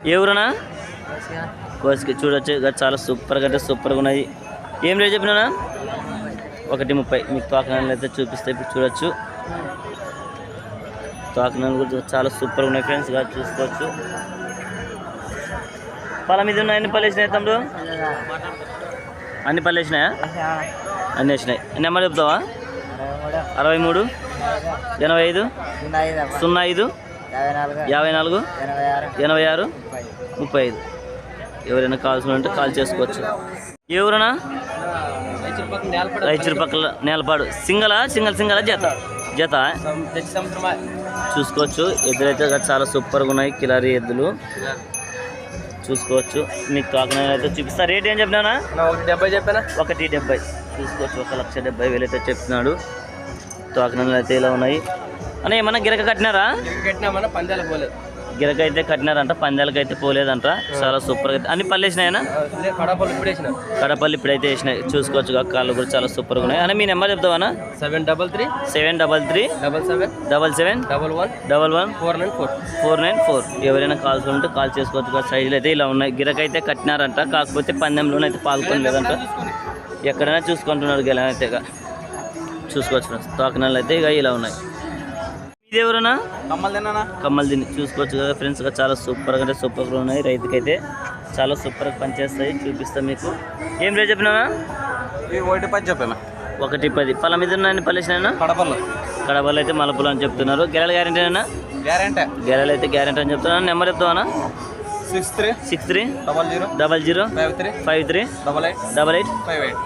ఏ ఊరనా? కోసికి చూడొచ్చు చాలా సూపర్గా అంటే సూపర్గా ఉన్నాయి. ఏం రేట్ చెప్పినా? 1:30. మీకు తోకనాలు అయితే చూపిస్తే ఇప్పుడు చూడొచ్చు. తోకనాలు కూడా చాలా సూపర్గా ఉన్నాయి ఫ్రెండ్స్. చూసుకోవచ్చు. పళ్ళ మీద ఉన్నాయి. ఎన్ని పళ్ళు వేసినాయి తమ్ముడు? అన్ని పళ్ళు వేసినాయా? అన్నీ వేసినాయి. నెంబర్ చెప్తావా? 63 85 05 54 86 35. ఎవరైనా కావాల్సిన ఉంటే కాల్ చేసుకోవచ్చు. ఎవరన్నా? రైచూరు పక్కల నేలపాడు. సింగల్ జత చూసుకోవచ్చు. ఎద్దులైతే చాలా సూపర్గా ఉన్నాయి. కిలారీ ఎద్దులు చూసుకోవచ్చు. మీకు తోకనాలు అయితే చూపిస్తా. రేట్ ఏం చెప్పినా? 1:70 చెప్పానా? 1:70 చూసుకోవచ్చు. 1,70,000 అయితే చెప్తున్నాడు. తోకనాలు అయితే ఇలా ఉన్నాయి. అన్న ఏమన్నా గిరక కట్టినారా? గిరక అయితే కట్టినారంట, పందాలకి అయితే పోలేదంట. చాలా సూపర్గా అయితే అన్ని పళ్ళు వేసినాయనా? కడపల్లి ఇప్పుడైతే వేసినాయి. చూసుకోవచ్చు. కాళ్ళు కూడా చాలా సూపర్గా ఉన్నాయి. అని మీ నెంబర్ చెప్తావా? 733 733 77 11 494. ఎవరైనా కాల్స్ ఉంటే కాల్ చేసుకోవచ్చు. సైజులు అయితే ఇలా ఉన్నాయి. గిరక అయితే కట్టినారంట, కాకపోతే పందెంలోనైతే పాల్గొనలేదంట. ఎక్కడైనా చూసుకుంటున్నాడు గెలనైతే చూసుకోవచ్చు. తోకనాలు అయితే ఇక ఇలా ఉన్నాయి. ఇది ఎవరన్నా? కమ్మలు తిని చూసుకోవచ్చు కదా ఫ్రెండ్స్. చాలా సూపర్గా అంటే సూపర్గా ఉన్నాయి. రైతుకైతే చాలా సూపర్గా పనిచేస్తాయి. చూపిస్తాం మీకు. ఏం రేట్ చెప్పినా? 1:10 చెప్పాను. 1:10. పళ్ళ మీద ఉన్నాయని పల్లేసినా? కడపల్లి అయితే మలపులు అని చెప్తున్నారు. గెలలు గ్యారెంటీనా? గెలలు అయితే గ్యారెంటీ అని చెప్తున్నారు. నెంబర్ చెప్తావా? 63 00 53 88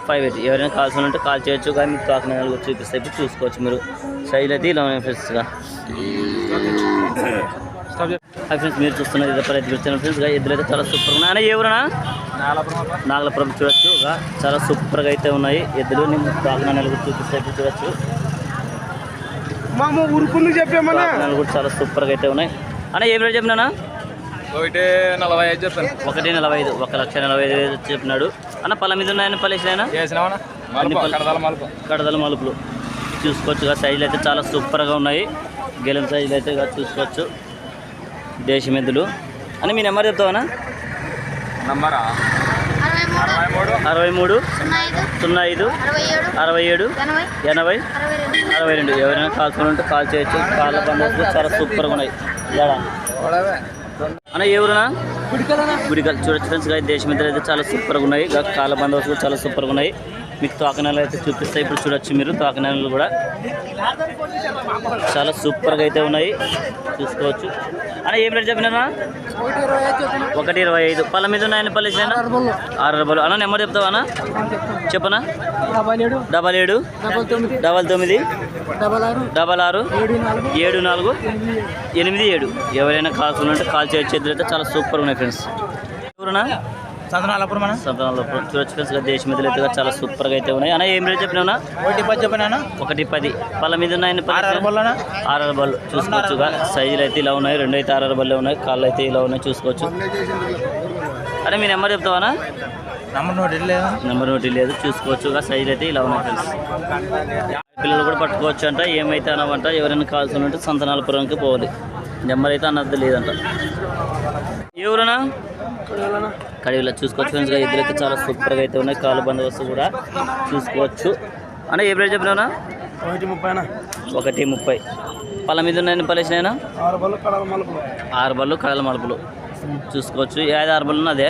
58. ఎవరైనా కావాల్సిన ఉంటే కాల్ చేయొచ్చు. కానీ మీకు తోకనాలు చూపిస్తాయి. ఇప్పుడు చూసుకోవచ్చు మీరు. సైజులు అయితే ఇలా ఉన్నాయి ఫ్రెండ్స్గా. ఫ్రెండ్స్ మీరు చూస్తున్నారు ఇది ఫ్రెండ్స్. ఎద్దులు అయితే చాలా సూపర్గా ఉన్నాయి. అన్న ఎవరన్నా? నాగలపురం చూడొచ్చు. చాలా సూపర్గా అయితే ఉన్నాయి ఎద్దులు. నేను తోకనాలు కూడా చూపిస్తాయి. ఇప్పుడు చూడొచ్చు. తోకనాలు కూడా చాలా సూపర్గా అయితే ఉన్నాయి. అన్న ఏం రేట్ చెప్పినా? 1:45 చెప్పాను. 1:45. 1,45,000 చెప్పినాడు. అన్న పళ్ళ మీద ఉన్నాయని పల్లేసినాయన? కడదల మలుపులు చూసుకోవచ్చు. సైజులు అయితే చాలా సూపర్గా ఉన్నాయి. గెలం సైజులు అయితే చూసుకోవచ్చు. దేశం ఎద్దులు. అని మీ నెంబర్ చెప్తావా? నంబరా 63 05 67 80 62. ఎవరైనా కాల్చుకుని ఉంటే కాల్ చేయొచ్చు. కాళ్ళ బందోబస్తు చాలా సూపర్గా ఉన్నాయి. అన్న ఎవరునా? గుడికల్ చూడొచ్చు ఫ్రెండ్స్. దేశం ఎద్దులు అయితే చాలా సూపర్గా ఉన్నాయి. కాళ్ళ బందోబస్తు చాలా సూపర్గా ఉన్నాయి. మీకు తోకనాలు అయితే చూపిస్తాయి. ఇప్పుడు చూడొచ్చు మీరు. తోకనాలు కూడా చాలా సూపర్గా అయితే ఉన్నాయి. చూసుకోవచ్చు. అన్న ఏం రేట్ చెప్పినా? 1:25. పళ్ళ మీద ఉన్నాయని పల్లేసినా? 6 రూపాయలు. అన్న నెంబర్ చెప్తావా? అన్న చెప్పనా? 77 99 66 74 87. ఎవరైనా కాల్స్ ఉంటే కాల్ చేయొచ్చు. ఎదురైతే చాలా సూపర్గా ఉన్నాయి ఫ్రెండ్స్. ఎవరునా? సంతనాలపురం చూడొచ్చు ఫ్రెండ్స్. దేశం మీద అయితే చాలా సూపర్గా అయితే ఉన్నాయి. అన్న ఏం రేట్ చెప్పినా? 1:10. పళ్ళ మీద ఉన్నాయని 6 బళ్ళు చూసుకోవచ్చు. సైజులు అయితే ఇలా ఉన్నాయి. 2 అయితే 6 బళ్ళు ఉన్నాయి. కాళ్ళు అయితే ఇలా ఉన్నాయి. చూసుకోవచ్చు. అరే మీ నెంబర్ చెప్తావా? నెంబర్ నోటి లేదు. చూసుకోవచ్చు. సైజులు అయితే ఇలా ఉన్నాయి ఫ్రెండ్స్. పిల్లలు కూడా పట్టుకోవచ్చు అంట. ఏమైతే అనవంట. ఎవరైనా కావాల్సి ఉంటే సంతనాలపురంకి పోవాలి. నెంబర్ అయితే అన్నది లేదంట. ఎవరన్నా? కడివిలో చూసుకోవచ్చు ఫ్రెండ్స్. ఇద్దరు అయితే చాలా సూపర్గా అయితే ఉన్నాయి. కాలు బందోబస్తు కూడా చూసుకోవచ్చు. అంటే ఏ రేట్ చెప్పినా? 1:30. పళ్ళ మీద ఉన్నాయని పల్లేసినాయనా? 6 బళ్ళు కడల మలుపులు చూసుకోవచ్చు. 6 బళ్ళు అదే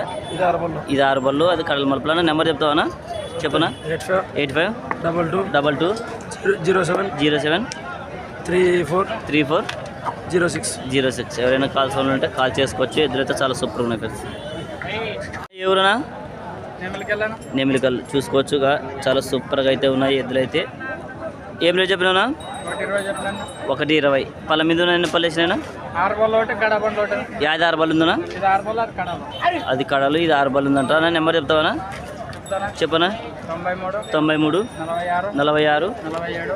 ఇది 6 బళ్ళు అది కడల మలుపులు. అన్న నెంబర్ చెప్తావా? చెప్పనా? 85 22 07 34 06. ఎవరైనా కాల్స్ ఉంటే కాల్ చేసుకోవచ్చు. ఎదురైతే చాలా సూపర్గా ఉన్నాయి ఫ్రెండ్స్. ఎవరైనా? నెమిలికల్ చూసుకోవచ్చు. చాలా సూపర్గా అయితే ఉన్నాయి ఎద్దులైతే. ఏం రేట్ చెప్పినా? 1:20. పళ్ళ మీద ఉన్నాయని పల్లేసినా? 6 బళ్ళు ఉందనా? అది కడలు ఇది 6 బళ్ళు ఉందంట. నా నెంబర్ చెప్తావా? చెప్పనా? 93 46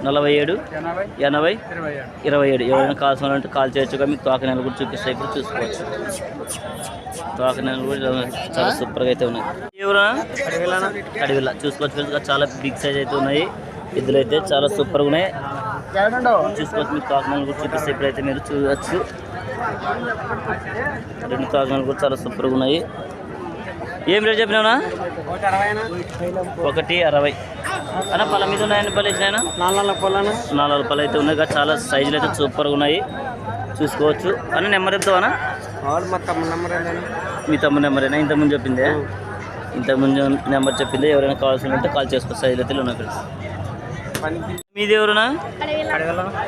47 80 27. ఎవరైనా కావాల్సిన అంటే కాల్ చేయొచ్చు. మీకు తోకనాలు కూడా చూపిస్తాయి. ఇప్పుడు చూసుకోవచ్చు. తోకనాలు కూడా చాలా సూపర్గా అయితే ఉన్నాయి. ఎవరైనా? అడవిలా చూసుకోవచ్చు. చాలా బిగ్ సైజ్ అయితే ఉన్నాయి. ఎద్దులు అయితే చాలా సూపర్గా ఉన్నాయి. చూసుకోవచ్చు. మీకు తోకనాలు కూడా చూపిస్తాయి. ఇప్పుడైతే మీరు చూడవచ్చు. రెండు తాగనాలు కూడా చాలా సూపర్గా ఉన్నాయి. ఏం రేట్ చెప్పినావునా? 160 అన్న. పళ్ళ మీద ఉన్నాయని పళ్ళు ఇచ్చినాయన 4 పళ్ళు అయితే ఉన్నాయి. చాలా సైజులు అయితే సూపర్గా ఉన్నాయి, చూసుకోవచ్చు. అన్న నెంబర్ చెప్తావా? మీ తమ్ముడు నెంబరేనా? ఇంతకుముందు చెప్పిందే, ఇంతకుముందు నెంబర్ చెప్పిందే. ఎవరైనా కావాల్సి ఉంటే కాల్ చేసుకో. సైజులు అయితే ఉన్నాయి ఫ్రెండ్స్. మీది ఎవరునా?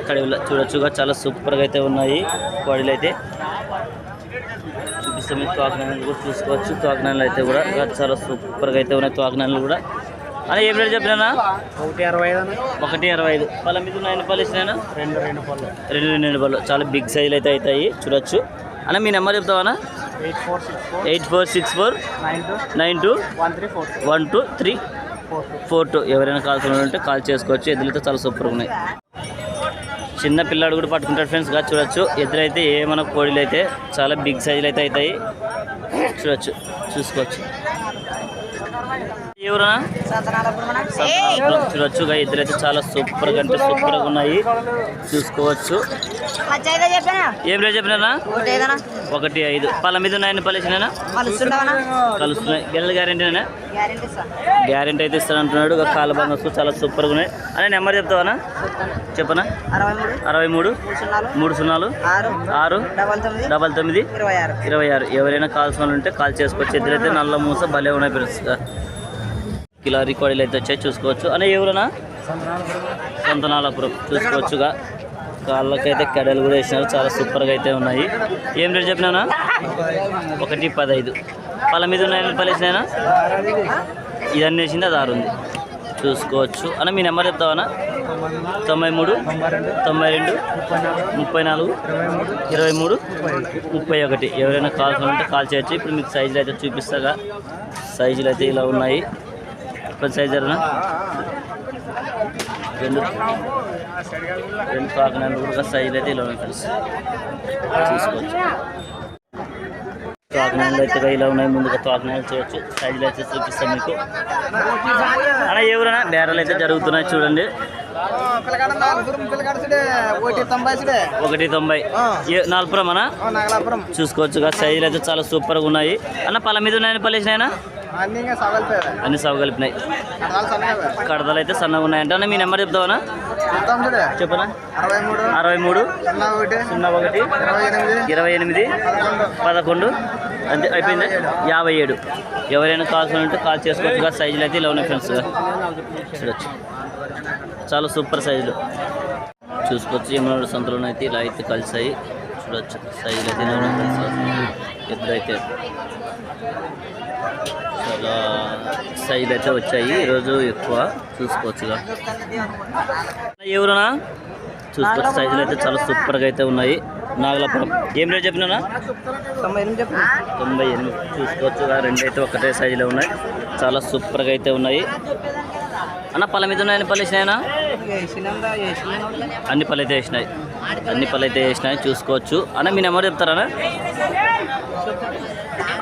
కడివల. చూడొచ్చుగా చాలా సూపర్గా అయితే ఉన్నాయి కోడిలు అయితే. చూపిస్తే మీరు తోకనాలు కూడా చూసుకోవచ్చు. తోకనాలు అయితే కూడా చాలా సూపర్గా అయితే ఉన్నాయి తోకనాలు కూడా. అలా ఏం రేట్ చెప్పినా? 165. పళ్ళ మీద ఉన్నాయని పళ్ళు ఇచ్చినా? 2 పళ్ళు. చాలా బిగ్ సైజులు అయితే అవుతాయి, చూడొచ్చు. అన్న మీ నెంబర్ చెప్తావా? 846492123442. ఎవరైనా కాల్ ఉంటే కాల్ చేసుకోవచ్చు. ఎద్దులతో చాలా సూపర్గా ఉన్నాయి. చిన్న పిల్లాడు కూడా పట్టుకుంటాడు ఫ్రెండ్స్ గా, చూడొచ్చు. ఎద్దులైతే ఏమైనా కోడిలు అయితే చాలా బిగ్ సైజులు అయితే అవుతాయి, చూడొచ్చు, చూసుకోవచ్చు. ఎవరా? చూడొచ్చుగా ఎద్దులైతే చాలా సూపర్గా అంటే సూపర్గా ఉన్నాయి, చూసుకోవచ్చు. ఏం రేట్ చెప్పినా? 1.5. పళ్ళ మీద ఉన్నాయని పలిసినా? కలుస్తున్నాయి. గెలల గ్యారెంటీనా? గ్యారెంటీ అయితే ఇస్తానంటున్నాడు. కాళ్ళ బంధస్ చాలా సూపర్గా ఉన్నాయి. అనే నెంబర్ చెప్తావా? చెప్పనా? 63 306 99 ఎవరైనా కాల్సిన వాళ్ళు ఉంటే కాల్ చేసుకోవచ్చు. ఎదురైతే నల్ల మూస భలే ఉన్నాయి ఫ్రెండ్స్. కిలో రికార్డులు అయితే వచ్చాయి, చూసుకోవచ్చు. అనే ఎవరన్నా? సంతనాలపురం. చూసుకోవచ్చుగా కాళ్ళకైతే కడలు కూడా వేసినారు, చాలా సూపర్గా అయితే ఉన్నాయి. ఏం రేట్ చెప్పినా? 1.15. పళ్ళ మీద ఉన్నాయని పలేసినాయినా? ఇదన్నీ వేసింది, అది 6 ఉంది, చూసుకోవచ్చు. అన్న మీ నెంబర్ చెప్తావా? 93 92 34 23 31. ఎవరైనా కాల్ ఉంటే కాల్ చేయొచ్చు. ఇప్పుడు మీకు సైజులు అయితే చూపిస్తాగా. సైజులు అయితే ఇలా ఉన్నాయి. పెద్ద సైజు రెండు కాకినాలు కూడా సైజులు అయితే ఇలా ఉన్నాయి ఫ్రెండ్స్, చూసుకోవచ్చు. తోకనాలు అయితే ఇలా ఉన్నాయి. ముందుగా తోకనాలు చేయొచ్చు. సైజులు అయితే చూపిస్తాను మీకు. అలా ఎవరైనా బేరాలు అయితే జరుగుతున్నాయి, చూడండి. 1.90. నాలుపురం అన్న, చూసుకోవచ్చు. సైజులు అయితే చాలా సూపర్గా ఉన్నాయి. అన్న పళ్ళ మీద ఉన్నాయని పల్లేసినాయన? అన్ని సవ కలిపినాయి. కడతలు అయితే సన్నగా ఉన్నాయంట. అన్న మీ నెంబర్ చెప్తావా? చెప్పనా? 63 01 28 11. అంతే అయిపోయింది. 57. ఎవరైనా కాల్సిన ఉంటే కాల్ చేసుకోవచ్చు. సైజులు అయితే ఇలా ఉన్నాయి ఫ్రెండ్స్, చూడొచ్చు. చాలా సూపర్ సైజులు, చూసుకోవచ్చు. ఏమన్నా సంతలో అయితే ఇలా అయితే కలిసాయి, చూడొచ్చు. సైజులు అయితే ఇలా ఉన్నాయి ఫ్రెండ్స్. ఎద్దు అయితే చాలా సైజులు అయితే వచ్చాయి ఈరోజు ఎక్కువ, చూసుకోవచ్చుగా. ఎవరునా? చూసుకోవచ్చు. సైజులు అయితే చాలా సూపర్గా అయితే ఉన్నాయి. నాగలాపురం. ఏం రేట్ చెప్పినా? 98. చూసుకోవచ్చు. రెండు అయితే ఒకటే సైజులో ఉన్నాయి, చాలా సూపర్గా అయితే ఉన్నాయి. అన్న పళ్ళ మీద ఉన్నాయని పళ్ళు వేసినాయనా? అన్ని పళ్ళు అయితే వేసినాయి, అన్ని పళ్ళు అయితే వేసినాయి, చూసుకోవచ్చు. అన్న మీ నెంబర్ చెప్తారా?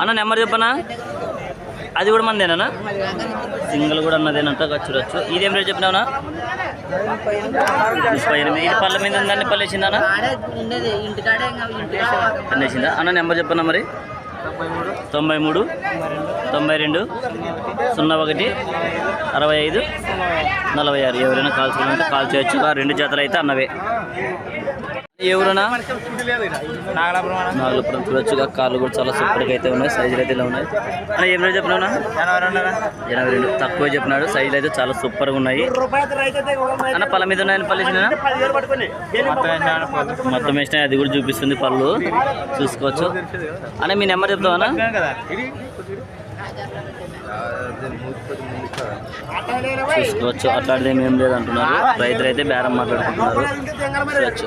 అన్న నెంబర్ చెప్పనా? అది కూడా మందేనా? సింగిల్ కూడా అన్నదేనంట, చూడొచ్చు. ఇదేం రేట్ చెప్పినావునా? 38. ఇది పళ్ళ మీద ఉందని పళ్ళు వేసిందా? అన్న వేసిందా? అన్న నెంబర్ చెప్పన్నా మరి? 93 92 01 65 46. ఎవరైనా కాల్ చేయాలంటే కాల్ చేయొచ్చు. రెండు జతలు అయితే అన్నవే. ఎవరైనా? నాగలాపురం. చూడొచ్చుగా. కాళ్ళు కూడా చాలా సూపర్గా అయితే ఉన్నాయి, సైజులు అయితే ఇలా ఉన్నాయి. అన్న ఏం రేట్ చెప్పినా? 82. తక్కువ చెప్పినాడు. సైజులు అయితే చాలా సూపర్గా ఉన్నాయి. అన్న పళ్ళ మీద ఉన్నాయని పళ్ళు వేసినా? మొత్తం వేసినాయి, అది కూడా చూపిస్తుంది పళ్ళు, చూసుకోవచ్చు. అన్న మీ నెంబర్ చెప్తావా? చూసుకోవచ్చు. అట్లాంటిది ఏం లేదు అంటున్నారు. రైతులు అయితే బేరం మాట్లాడుకుంటున్నారు, చూడొచ్చు.